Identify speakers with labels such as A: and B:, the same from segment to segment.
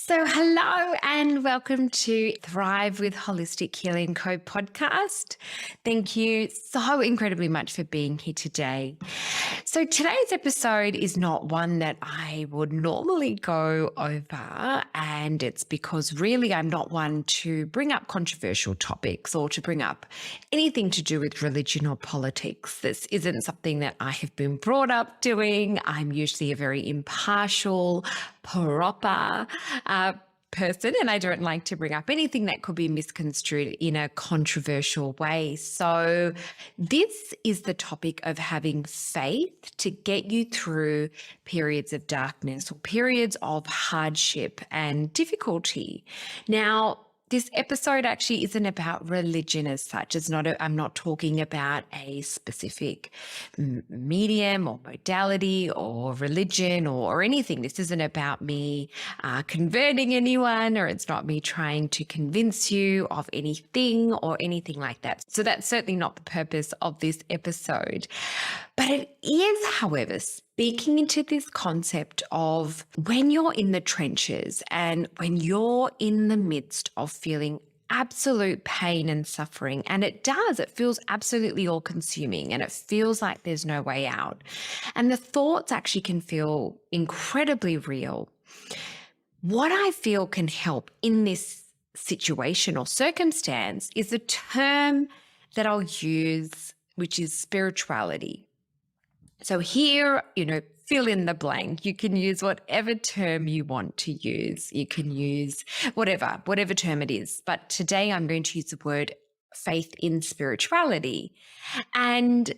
A: Hello and welcome to Thrive with Holistic Healing Co podcast. Thank you so incredibly much for being here today. So, today's episode is not one that I would normally go over, and it's because really I'm not one to bring up controversial topics or to bring up anything to do with religion or politics. This isn't something that I have been brought up doing. I'm usually a very impartial, proper person, and I don't like to bring up anything that could be misconstrued in a controversial way. So, this is the topic of having faith to get you through periods of darkness or periods of hardship and difficulty. Now, this episode actually isn't about religion as such. I'm not talking about a specific medium or modality or religion or anything. This isn't about me converting anyone, or it's not me trying to convince you of anything or anything like that. So that's certainly not the purpose of this episode. But it is, however, speaking into this concept of when you're in the trenches and when you're in the midst of feeling absolute pain and suffering, and it feels absolutely all consuming, and it feels like there's no way out. And the thoughts actually can feel incredibly real. What I feel can help in this situation or circumstance is a term that I'll use, which is spirituality. So here, fill in the blank. You can use whatever term you want to use. You can use whatever term it is. But today I'm going to use the word faith in spirituality. And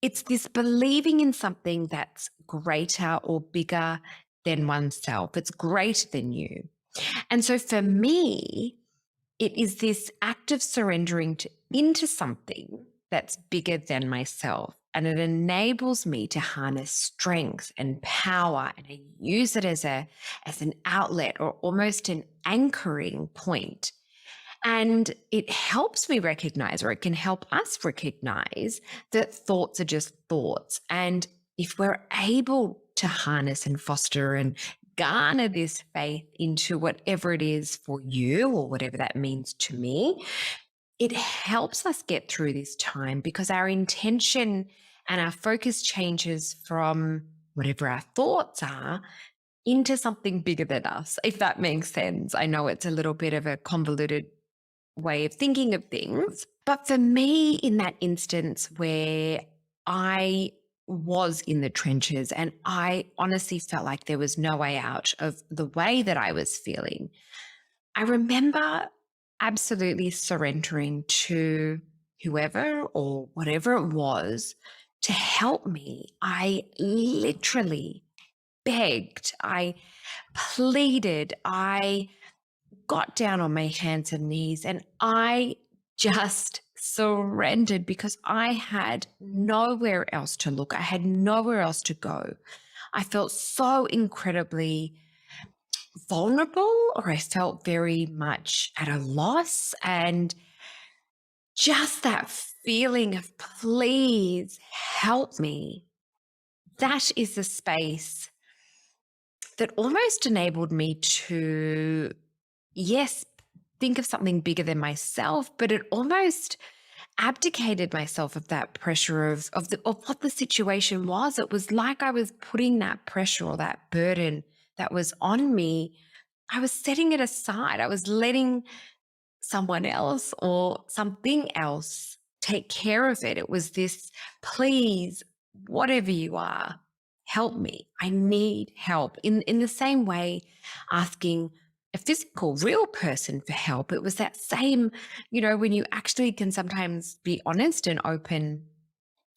A: it's this believing in something that's greater or bigger than oneself. It's greater than you. And so for me, it is this act of surrendering into something that's bigger than myself. And it enables me to harness strength and power, and I use it as an outlet or almost an anchoring point. And it helps me recognize, or it can help us recognize, that thoughts are just thoughts. And if we're able to harness and foster and garner this faith into whatever it is for you or whatever that means to me, it helps us get through this time because our intention and our focus changes from whatever our thoughts are into something bigger than us, if that makes sense. I know it's a little bit of a convoluted way of thinking of things, but for me, in that instance where I was in the trenches and I honestly felt like there was no way out of the way that I was feeling, I remember absolutely surrendering to whoever or whatever it was to help me. I literally begged, I pleaded, I got down on my hands and knees, and I just surrendered because I had nowhere else to look. I had nowhere else to go. I felt so incredibly vulnerable, or I felt very much at a loss. And just that feeling of, please help me, that is the space that almost enabled me to, yes, think of something bigger than myself, but it almost abdicated myself of that pressure of what the situation was. It was like I was putting that pressure or that burden that was on me, I was setting it aside. I was letting someone else or something else take care of it. It was this, please, whatever you are, help me. I need help. In the same way, asking a physical, real person for help, it was that same, when you actually can sometimes be honest and open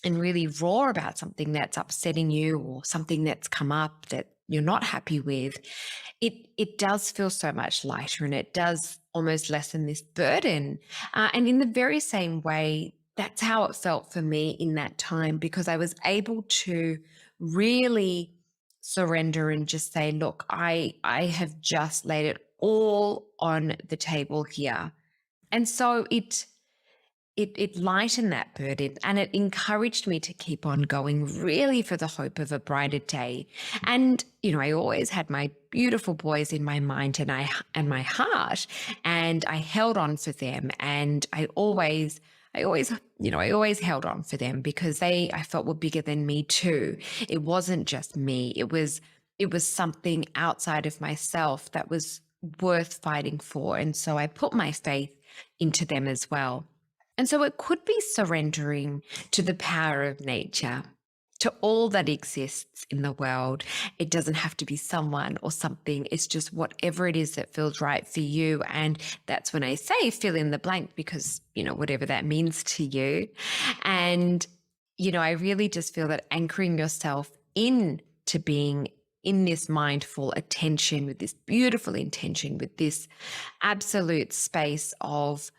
A: and really raw about something that's upsetting you or something that's come up that you're not happy with, it does feel so much lighter, and it does almost lessen this burden. And in the very same way, that's how it felt for me in that time, because I was able to really surrender and just say, look, I have just laid it all on the table here. And so it it lightened that burden, and it encouraged me to keep on going, really for the hope of a brighter day. And, I always had my beautiful boys in my mind and my heart, and I held on for them. And I always held on for them because I felt were bigger than me too. It wasn't just me. It was something outside of myself that was worth fighting for. And so I put my faith into them as well. And so it could be surrendering to the power of nature, to all that exists in the world. It doesn't have to be someone or something. It's just whatever it is that feels right for you. And that's when I say fill in the blank because, whatever that means to you. And, I really just feel that anchoring yourself into being in this mindful attention, with this beautiful intention, with this absolute space of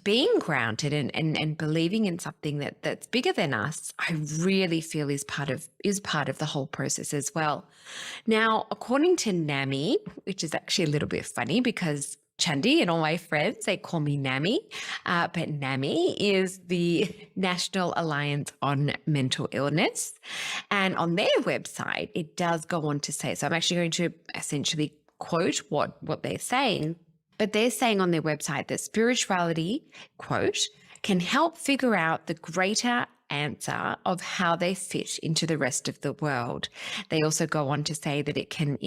A: being grounded and believing in something that's bigger than us, I really feel is part of the whole process as well. Now, according to NAMI, which is actually a little bit funny because Chandi and all my friends, they call me NAMI, but NAMI is the National Alliance on Mental Illness. And on their website, it does go on to say, so I'm actually going to essentially quote what they're saying. But they're saying on their website that spirituality, quote, can help figure out the greater answer of how they fit into the rest of the world. They also go on to say that it can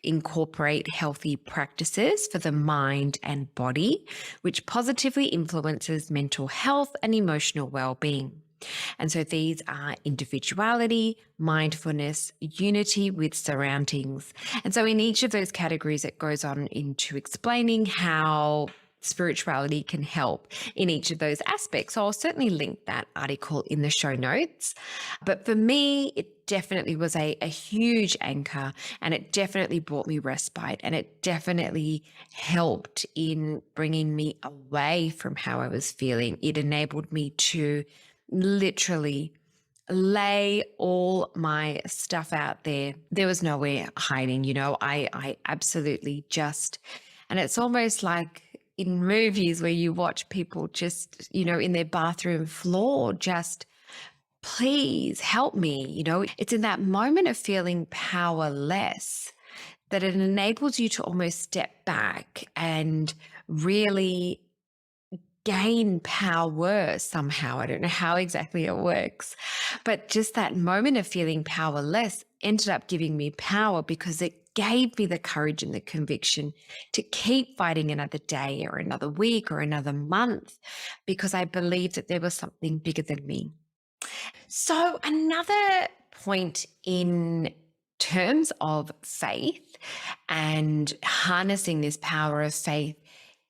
A: incorporate healthy practices for the mind and body, which positively influences mental health and emotional well-being. And so these are individuality, mindfulness, unity with surroundings. And so in each of those categories, it goes on into explaining how spirituality can help in each of those aspects. So I'll certainly link that article in the show notes. But for me, it definitely was a huge anchor, and it definitely brought me respite, and it definitely helped in bringing me away from how I was feeling. It enabled me to literally lay all my stuff out there. There was nowhere hiding, I absolutely just, and it's almost like in movies where you watch people just, in their bathroom floor, just, please help me. It's in that moment of feeling powerless that it enables you to almost step back and really gain power somehow. I don't know how exactly it works, but just that moment of feeling powerless ended up giving me power because it gave me the courage and the conviction to keep fighting another day or another week or another month because I believed that there was something bigger than me. So another point in terms of faith and harnessing this power of faith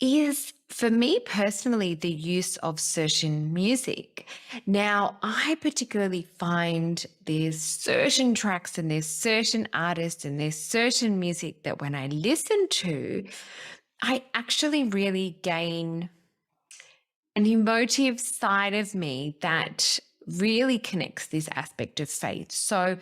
A: is, for me personally, the use of certain music. Now, I particularly find there's certain tracks and there's certain artists and there's certain music that when I listen to, I actually really gain an emotive side of me that really connects this aspect of faith. So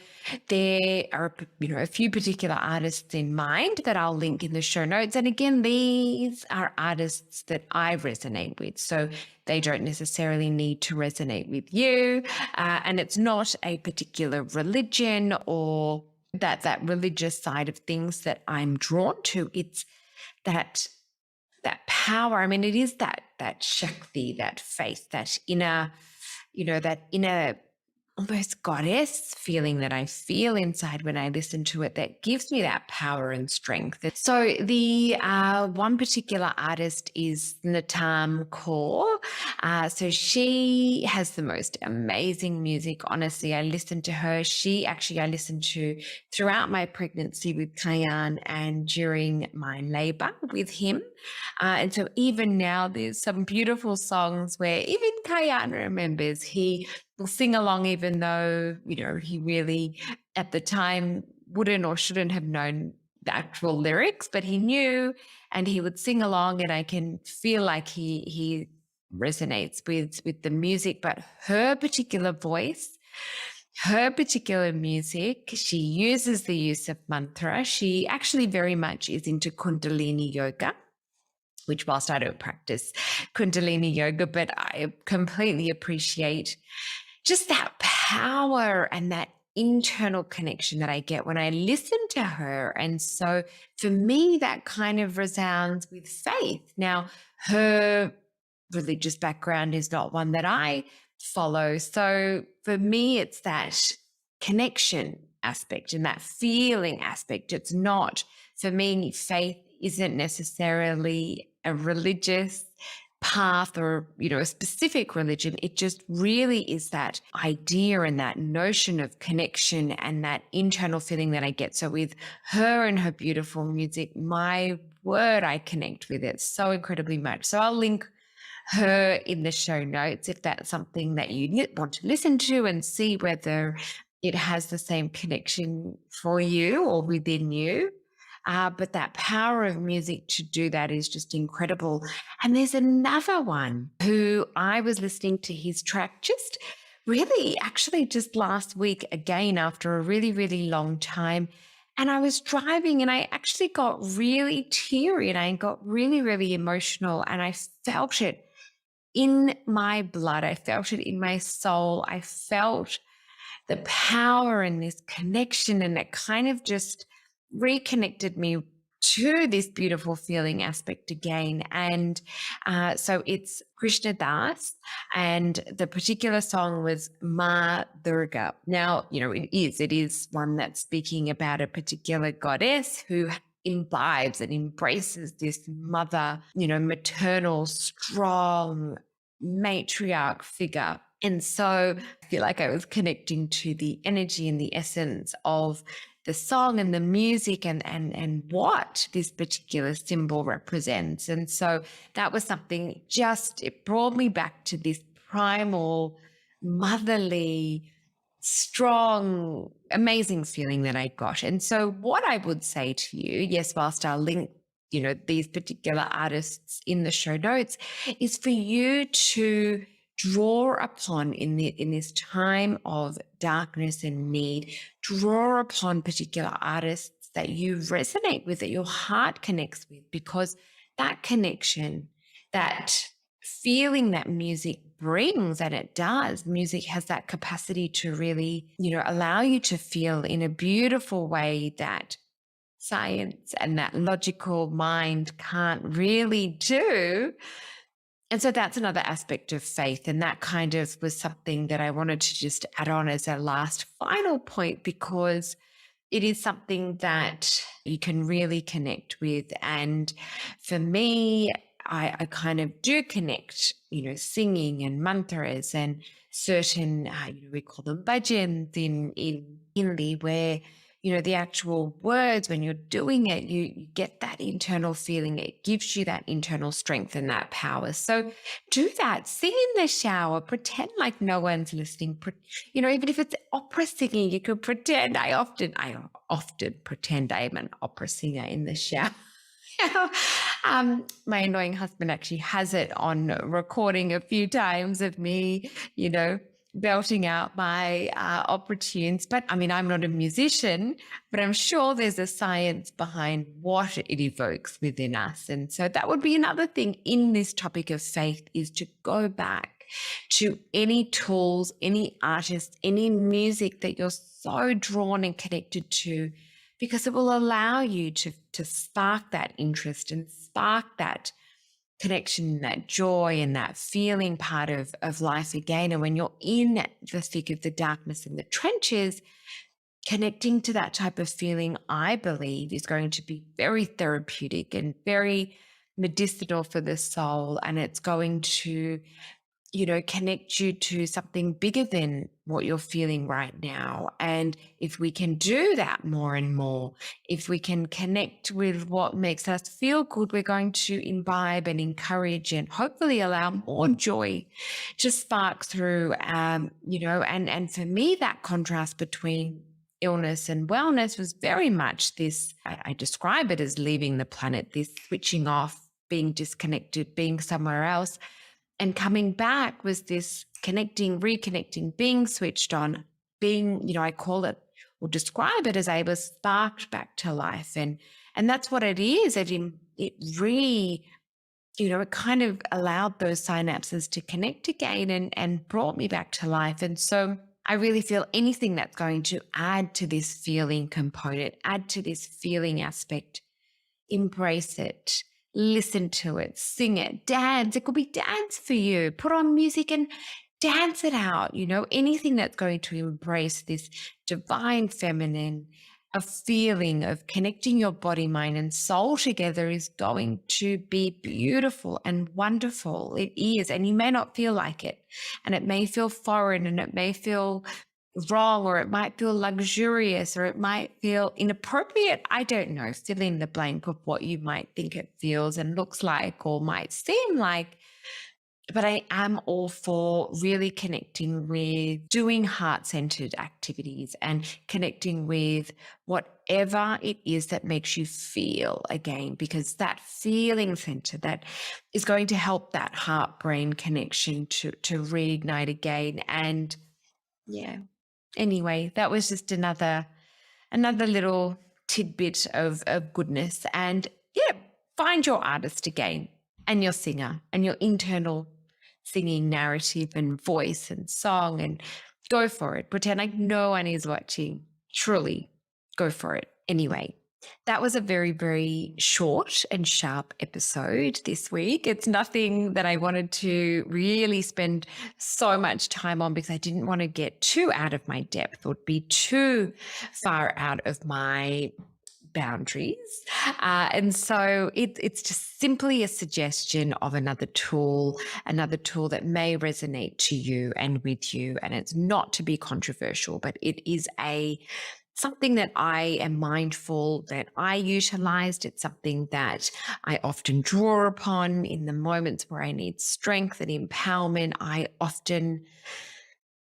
A: there are, a few particular artists in mind that I'll link in the show notes. And again, these are artists that I resonate with. So they don't necessarily need to resonate with you. And it's not a particular religion or that religious side of things that I'm drawn to. It's that power. I mean, it is that Shakti, that faith, that inner almost goddess feeling that I feel inside when I listen to it that gives me that power and strength. So the one particular artist is Natam Kaur. So she has the most amazing music. Honestly, I listened to her. I listened to throughout my pregnancy with Kayan and during my labor with him. And so even now there's some beautiful songs where even Kayan remembers. He will sing along even though, he really at the time wouldn't or shouldn't have known the actual lyrics, but he knew and he would sing along, and I can feel like he resonates with the music. But her particular voice, her particular music, she uses the use of mantra. She actually very much is into Kundalini yoga. which whilst I don't practice Kundalini yoga, but I completely appreciate just that power and that internal connection that I get when I listen to her. And so for me, that kind of resounds with faith. Now, her religious background is not one that I follow. So for me, it's that connection aspect and that feeling aspect. It's not, for me, faith isn't necessarily a religious path or, a specific religion. It just really is that idea and that notion of connection and that internal feeling that I get. So with her and her beautiful music, my word, I connect with it so incredibly much. So I'll link her in the show notes if that's something that you want to listen to and see whether it has the same connection for you or within you. But that power of music to do that is just incredible. And there's another one who I was listening to his track just really actually just last week again after a really, really long time. And I was driving and I actually got really teary and I got really, really emotional and I felt it in my blood. I felt it in my soul. I felt the power and this connection, and it kind of just reconnected me to this beautiful feeling aspect again. And so it's Krishna Das, and the particular song was Ma Durga. Now, it is one that's speaking about a particular goddess who imbibes and embraces this mother, maternal, strong matriarch figure. And so I feel like I was connecting to the energy and the essence of the song and the music and what this particular symbol represents. And so that was something it brought me back to this primal, motherly, strong, amazing feeling that I got. And so what I would say to you, yes, whilst I'll link these particular artists in the show notes, is for you to draw upon in this time of darkness and need, draw upon particular artists that you resonate with, that your heart connects with, because that connection, that feeling that music brings, and it does, music has that capacity to really, allow you to feel in a beautiful way that science and that logical mind can't really do. And so that's another aspect of faith. And that kind of was something that I wanted to just add on as a last final point, because it is something that you can really connect with. And for me, I kind of do connect, singing and mantras and certain, we call them bhajans in Hindi, where the actual words, when you're doing it, you get that internal feeling. It gives you that internal strength and that power. So do that. Sing in the shower. Pretend like no one's listening. Even if it's opera singing, you could pretend. I often pretend I am an opera singer in the shower. My annoying husband actually has it on recording a few times of me, belting out my opera tunes. But I'm not a musician, but I'm sure there's a science behind what it evokes within us. And so that would be another thing in this topic of faith, is to go back to any tools, any artists, any music that you're so drawn and connected to, because it will allow you to spark that interest and spark that connection, that joy and that feeling part of life again. And when you're in the thick of the darkness and the trenches, connecting to that type of feeling, I believe, is going to be very therapeutic and very medicinal for the soul. And it's going to connect you to something bigger than what you're feeling right now. And if we can do that more and more, if we can connect with what makes us feel good, we're going to imbibe and encourage and hopefully allow more joy to spark through, and for me, that contrast between illness and wellness was very much this, I describe it as leaving the planet, this switching off, being disconnected, being somewhere else. And coming back was this connecting, reconnecting, being switched on, being, I call it or describe it as I was sparked back to life. And that's what it is. It it kind of allowed those synapses to connect again and brought me back to life. And so I really feel anything that's going to add to this feeling component, add to this feeling aspect, embrace it, listen to it, sing it, dance. It could be dance for you. Put on music and dance it out. Anything that's going to embrace this divine feminine, a feeling of connecting your body, mind, and soul together is going to be beautiful and wonderful. It is. And you may not feel like it. And it may feel foreign and it may feel wrong, or it might feel luxurious, or it might feel inappropriate. I don't know. Fill in the blank of what you might think it feels and looks like or might seem like. But I am all for really connecting with doing heart-centered activities and connecting with whatever it is that makes you feel again, because that feeling center that is going to help that heart-brain connection to reignite again. And yeah, anyway, that was just another little tidbit of goodness. And yeah, find your artist again and your singer and your internal singing narrative and voice and song, and go for it. Pretend like no one is watching. Truly go for it. Anyway, that was a very, very short and sharp episode this week. It's nothing that I wanted to really spend so much time on because I didn't want to get too out of my depth or be too far out of my boundaries. And so it's just simply a suggestion of another tool that may resonate to you and with you. And it's not to be controversial, but it is something that I am mindful that I utilized. It's something that I often draw upon in the moments where I need strength and empowerment. I often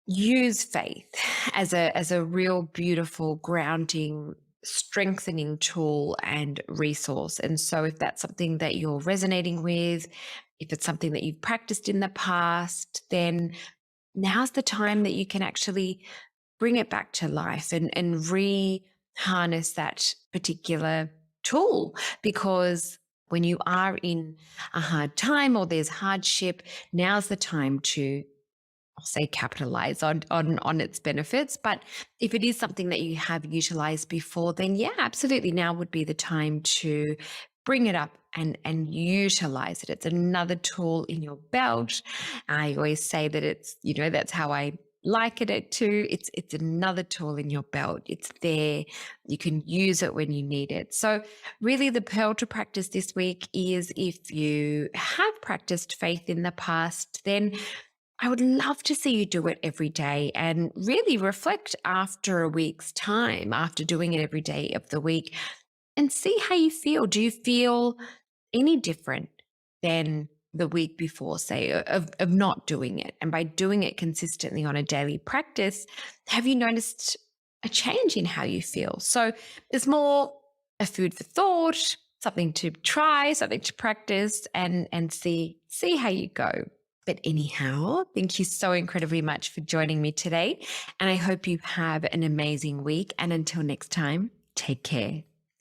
A: use faith as a real beautiful grounding, strengthening tool and resource. And so if that's something that you're resonating with, if it's something that you've practiced in the past, then now's the time that you can actually bring it back to life and re-harness that particular tool. Because when you are in a hard time or there's hardship, now's the time to, I'll say, capitalize on its benefits. But if it is something that you have utilized before, then yeah, absolutely, now would be the time to bring it up and utilize it. It's another tool in your belt. I always say that it's, that's how I liken it to. It's another tool in your belt. It's there. You can use it when you need it. So really the pearl to practice this week is, if you have practiced faith in the past, then I would love to see you do it every day and really reflect after a week's time, after doing it every day of the week, and see how you feel. Do you feel any different than the week before, say, of not doing it? And by doing it consistently on a daily practice, have you noticed a change in how you feel? So it's more a food for thought, something to try, something to practice, and see how you go. But anyhow, thank you so incredibly much for joining me today. And I hope you have an amazing week. And until next time, take care.